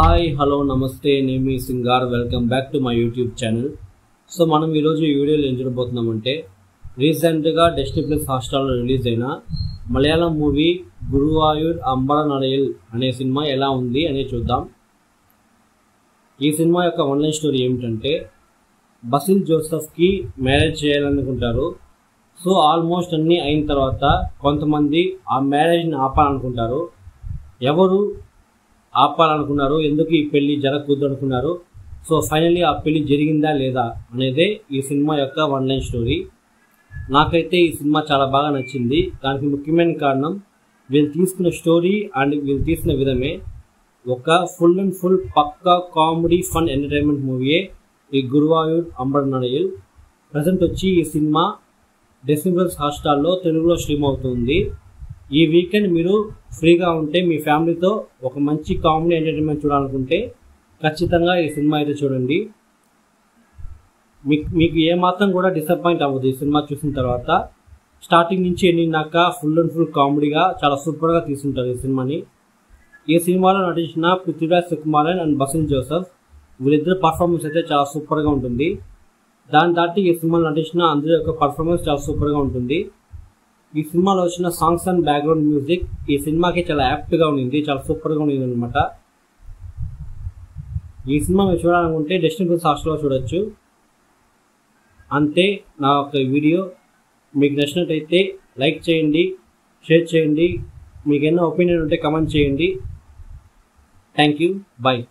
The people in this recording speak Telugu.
హాయ్ హలో నమస్తే నేను మీ Singar welcome back to my YouTube channel. So మనం ఈరోజు ఈ వీడియోలో ఏం చూడబోతున్నామంటే రీసెంట్గా డిస్నీ ప్లస్ హాట్‌స్టార్లో రిలీజ్ అయిన మలయాళం మూవీ గురువాయూర్ అంబరనడయల్ అనే సినిమా ఎలా ఉంది అనేది చూద్దాం. ఈ సినిమా యొక్క ఆన్లైన్ స్టోరీ ఏమిటంటే బసిల్ జోసెఫ్కి మ్యారేజ్ చేయాలనుకుంటారు. సో ఆల్మోస్ట్ అన్నీ అయిన తర్వాత కొంతమంది ఆ మ్యారేజ్ని ఆపాలనుకుంటారు. ఎవరు ఆపాలనుకున్నారు, ఎందుకు ఈ పెళ్లి జరగకూడదు అనుకున్నారు, సో ఫైనల్లీ ఆ పెళ్లి జరిగిందా లేదా అనేదే ఈ సినిమా యొక్క ఆన్లైన్ స్టోరీ. నాకైతే ఈ సినిమా చాలా బాగా నచ్చింది. దానికి ముఖ్యమైన కారణం వీళ్ళు తీసుకున్న స్టోరీ అండ్ వీళ్ళు తీసిన విధమే. ఒక ఫుల్ అండ్ ఫుల్ పక్కా కామెడీ ఫన్ ఎంటర్టైన్మెంట్ మూవీయే ఈ గురువాయూర్ అంబరనడయల్. ప్రజెంట్ వచ్చి ఈ సినిమా డిస్నీ ప్లస్ హాట్‌స్టార్లో తెలుగులో స్ట్రీమ్ అవుతుంది. ఈ వీకెండ్ మీరు ఫ్రీగా ఉంటే మీ ఫ్యామిలీతో ఒక మంచి కామెడీ ఎంటర్టైన్మెంట్ చూడాలనుకుంటే ఖచ్చితంగా ఈ సినిమా అయితే చూడండి. మీకు ఏమాత్రం కూడా డిసప్పాయింట్ అవ్వదు ఈ సినిమా చూసిన తర్వాత. స్టార్టింగ్ నుంచి ఎండింగ్ దాకా ఫుల్ అండ్ ఫుల్ కామెడీగా చాలా సూపర్గా తీసుకుంటారు ఈ సినిమాని. ఈ సినిమాలో నటించిన Prithviraj Sukumaran and Basil Joseph వీళ్ళిద్దరు పర్ఫార్మెన్స్ అయితే చాలా సూపర్గా ఉంటుంది. దాని దాటి ఈ సినిమాలో నటించిన అందరి యొక్క పర్ఫార్మెన్స్ చాలా సూపర్గా ఉంటుంది. ఈ సినిమాలో వచ్చిన సాంగ్స్ అండ్ బ్యాక్గ్రౌండ్ మ్యూజిక్ ఈ సినిమాకి చాలా యాప్ట్గా ఉండింది, చాలా సూపర్గా ఉండింది అనమాట. ఈ సినిమా మీరు చూడాలనుకుంటే డిస్నీ ప్లస్ హాట్‌స్టార్లో చూడొచ్చు. అంతే నా ఒక వీడియో. మీకు నచ్చినట్టయితే లైక్ చేయండి, షేర్ చేయండి. మీకు ఏమైనా ఒపీనియన్ ఉంటే కమెంట్ చేయండి. Thank you, bye.